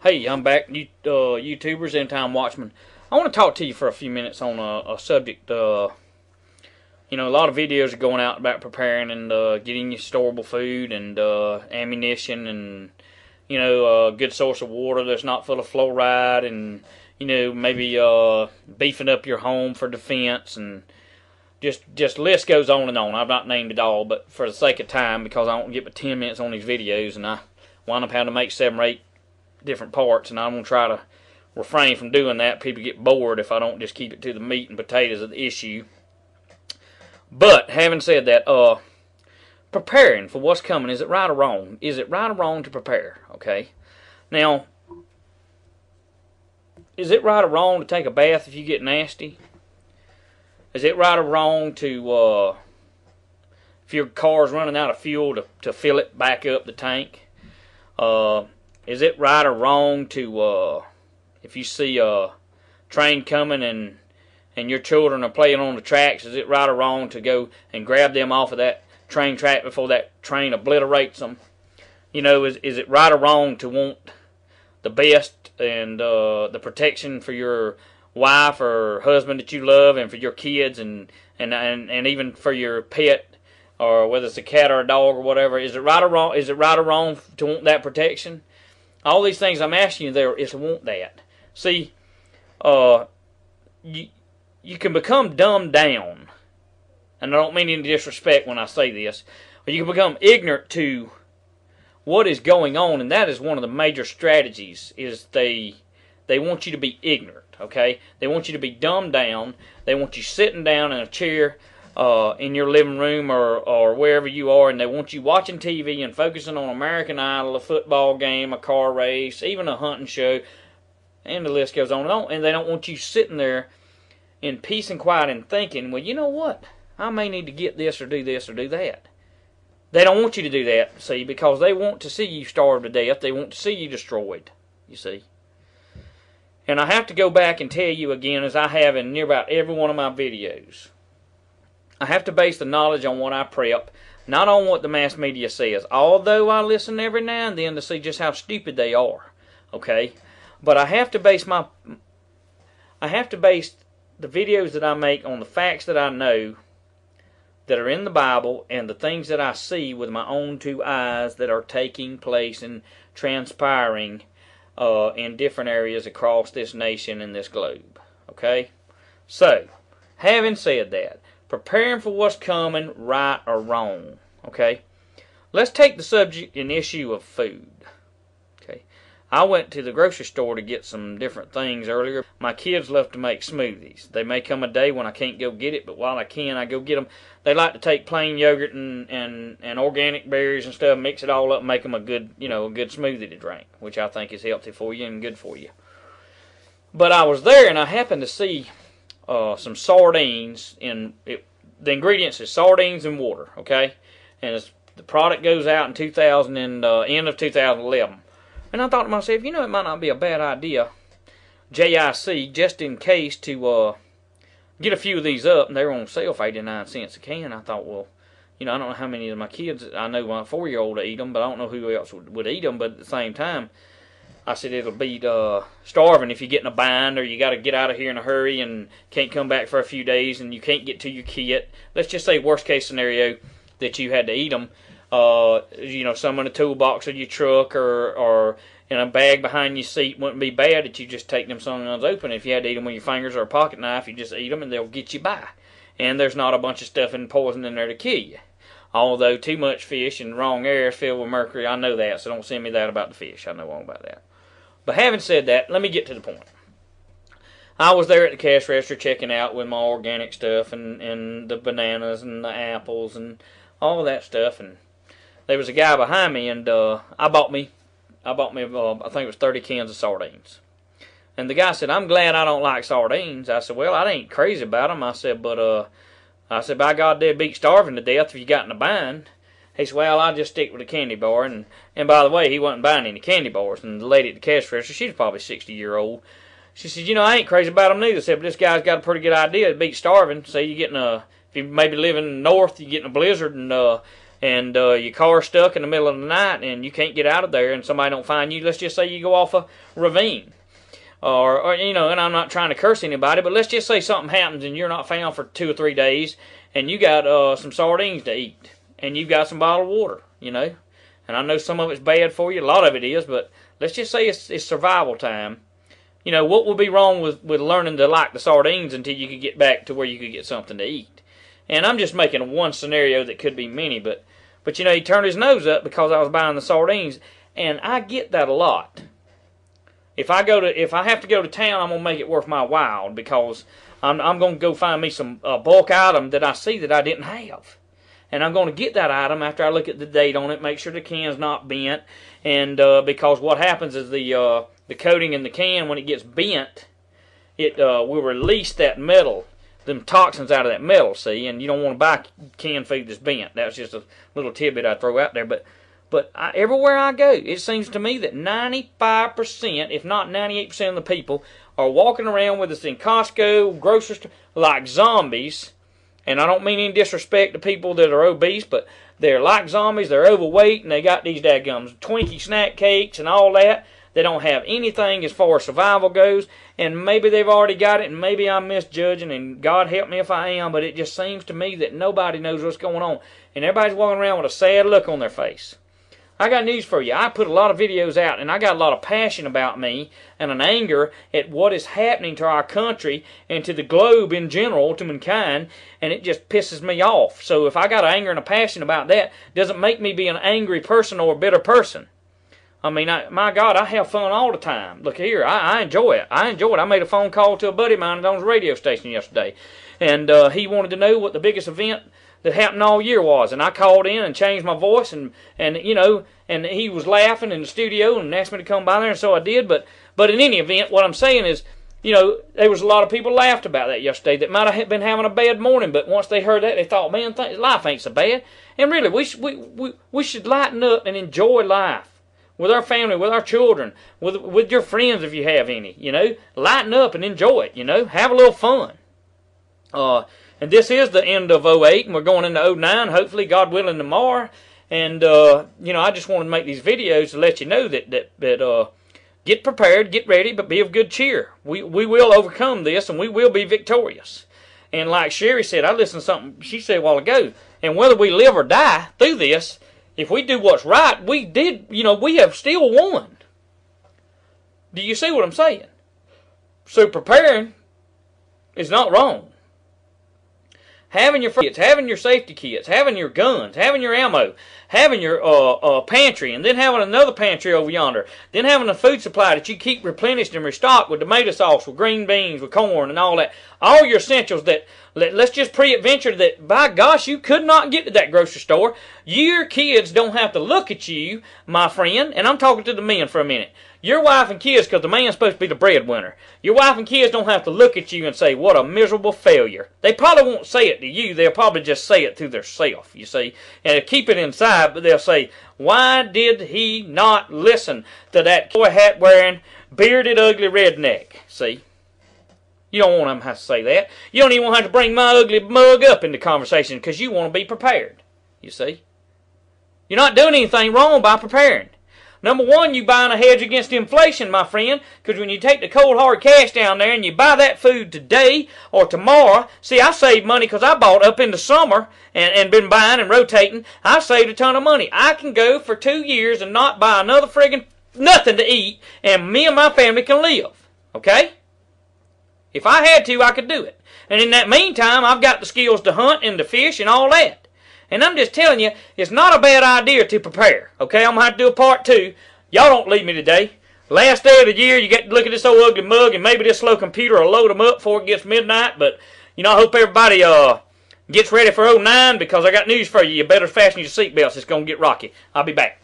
Hey, I'm back, YouTubers, Endtime Watchman. I want to talk to you for a few minutes on a subject. A lot of videos are going out about preparing and getting you storable food and ammunition and, a good source of water that's not full of fluoride and, maybe beefing up your home for defense and just list goes on and on. I've not named it all, but for the sake of time, because I don't get but 10 minutes on these videos and I wind up having to make 7 or 8 different parts, and I'm going to try to refrain from doing that. People get bored if I don't just keep it to the meat and potatoes of the issue. But having said that, preparing for what's coming, is it right or wrong? Is it right or wrong to prepare? Okay. Now, is it right or wrong to take a bath if you get nasty? Is it right or wrong to, if your car's running out of fuel, to fill it back up the tank? Is it right or wrong to, if you see a train coming and your children are playing on the tracks, is it right or wrong to go and grab them off of that train track before that train obliterates them? Is it right or wrong to want the best and the protection for your wife or husband that you love and for your kids and even for your pet, or whether it's a cat or a dog or whatever? Is it right or wrong? Is it right or wrong to want that protection? All these things I'm asking you there is to want that. See, you can become dumbed down, and I don't mean any disrespect when I say this, but you can become ignorant to what is going on, and that is one of the major strategies. Is they want you to be ignorant, okay? They want you to be dumbed down. They want you sitting down in a chair in your living room or wherever you are, and they want you watching TV and focusing on American Idol, a football game, a car race, even a hunting show, and the list goes on and on. And they don't want you sitting there in peace and quiet and thinking, well, you know what? I may need to get this or do that. They don't want you to do that, see, because they want to see you starve to death. They want to see you destroyed, you see. And I have to go back and tell you again, as I have in near about every one of my videos, I have to base the knowledge on what I prep, not on what the mass media says. Although I listen every now and then to see just how stupid they are, okay? But I have to base the videos that I make on the facts that I know that are in the Bible and the things that I see with my own 2 eyes that are taking place and transpiring in different areas across this nation and this globe, okay? So, having said that, preparing for what's coming, right or wrong, okay? Let's take the subject and issue of food, okay? I went to the grocery store to get some different things earlier. My kids love to make smoothies. They may come a day when I can't go get it, but while I can, I go get them. They like to take plain yogurt and organic berries and stuff, mix it all up, and make them a good, a good smoothie to drink, which I think is healthy for you and good for you. But I was there and I happened to see some sardines the ingredients is sardines and water, okay? And the product goes out in 2000 and end of 2011. And I thought to myself, it might not be a bad idea, JIC, just in case, to get a few of these up, and they were on sale for 89 cents a can. I thought, well, I don't know how many of my kids, I know my 4-year-old will eat them, but I don't know who else would eat them. But at the same time, I said it'll be starving if you get in a bind or you got to get out of here in a hurry and can't come back for a few days and you can't get to your kit. Let's just say worst case scenario that you had to eat them. Some in a toolbox of your truck or in a bag behind your seat wouldn't be bad that you just take them sometimes open. If you had to eat them with your fingers or a pocket knife, you just eat them and they'll get you by. And there's not a bunch of stuff and poison in there to kill you. Although too much fish and wrong air is filled with mercury, I know that, so don't send me that about the fish. I know all about that. But having said that, let me get to the point. I was there at the cash register checking out with my organic stuff and the bananas and the apples and all of that stuff, and there was a guy behind me, and I bought me I think it was 30 cans of sardines. And the guy said, "I'm glad I don't like sardines." I said, "Well, I ain't crazy about them." I said, "But by God, they'd beat starving to death if you got in a bind." He said, "Well, I'll just stick with a candy bar." And by the way, he wasn't buying any candy bars. And the lady at the cash register, she's probably 60-year-old. She said, "I ain't crazy about them neither." I said, "But this guy's got a pretty good idea. It beats starving. Say you getting if you maybe living north, you getting a blizzard, and and your car's stuck in the middle of the night and you can't get out of there and somebody don't find you. Let's just say you go off a ravine. Or you know, and I'm not trying to curse anybody, but let's just say something happens and you're not found for 2 or 3 days, and you got some sardines to eat, and you've got some bottled water, you know. And I know some of it's bad for you, a lot of it is, but let's just say it's survival time. You know, what would be wrong with learning to like the sardines until you could get back to where you could get something to eat? And I'm just making one scenario that could be many, but you know, he turned his nose up because I was buying the sardines, and I get that a lot. If I have to go to town, I'm gonna make it worth my while, because I'm gonna go find me some bulk item that I see that I didn't have, and I'm gonna get that item after I look at the date on it, make sure the can's not bent, and because what happens is the coating in the can, when it gets bent, it will release that metal, them toxins out of that metal. See, and you don't want to buy canned food that's bent. That's just a little tidbit I throw out there, but. Everywhere I go, it seems to me that 95%, if not 98% of the people are walking around with us in Costco, grocery store, like zombies. And I don't mean any disrespect to people that are obese, but they're like zombies. They're overweight, and they got these dadgums Twinkie snack cakes and all that. They don't have anything as far as survival goes, and maybe they've already got it, and maybe I'm misjudging, and God help me if I am, but it just seems to me that nobody knows what's going on, and everybody's walking around with a sad look on their face. I got news for you. I put a lot of videos out, and I got a lot of passion about me and an anger at what is happening to our country and to the globe in general, to mankind, and it just pisses me off. So if I got anger and a passion about that, it doesn't make me be an angry person or a bitter person. I mean, my God, I have fun all the time. Look here, I enjoy it. I enjoy it. I made a phone call to a buddy of mine that owns a radio station yesterday, and he wanted to know what the biggest event that happened all year was, and I called in and changed my voice, and you know, and he was laughing in the studio and asked me to come by there, and so I did. But in any event, what I'm saying is, you know, there was a lot of people laughed about that yesterday that might have been having a bad morning, but once they heard that, they thought, man, life ain't so bad. And really, we should lighten up and enjoy life with our family, with our children, with your friends if you have any. You know, lighten up and enjoy it. You know, have a little fun. And this is the end of 08, and we're going into 09, hopefully, God willing, tomorrow. And, you know, I just want to make these videos to let you know that get prepared, get ready, but be of good cheer. We will overcome this, and we will be victorious. And like Sherry said, I listened to something she said a while ago, and whether we live or die through this, if we do what's right, we have still won. Do you see what I'm saying? So preparing is not wrong. Having your kits, having your safety kits, having your guns, having your ammo, having your pantry, and then having another pantry over yonder, then having a food supply that you keep replenished and restocked with tomato sauce, with green beans, with corn, and all that. All your essentials that, let's just pre-adventure that, by gosh, you could not get to that grocery store. Your kids don't have to look at you, my friend, and I'm talking to the men for a minute. Your wife and kids, because the man's supposed to be the breadwinner. Your wife and kids don't have to look at you and say, what a miserable failure. They probably won't say it to you. They'll probably just say it to themselves, you see. And they'll keep it inside, but they'll say, why did he not listen to that cowboy hat wearing, bearded, ugly redneck? See? You don't want them to have to say that. You don't even want to have to bring my ugly mug up into conversation because you want to be prepared, you see. You're not doing anything wrong by preparing. Number one, you buying a hedge against inflation, my friend, because when you take the cold hard cash down there and you buy that food today or tomorrow, see, I saved money because I bought up in the summer and been buying and rotating. I saved a ton of money. I can go for 2 years and not buy another friggin' nothing to eat, and me and my family can live, okay? If I had to, I could do it. And in that meantime, I've got the skills to hunt and to fish and all that. And I'm just telling you, it's not a bad idea to prepare. Okay, I'm going to have to do a part 2. Y'all don't leave me today. Last day of the year, you get to look at this old ugly mug, and maybe this slow computer will load them up before it gets midnight. But, you know, I hope everybody gets ready for 09, because I got news for you. You better fasten your seatbelts. It's going to get rocky. I'll be back.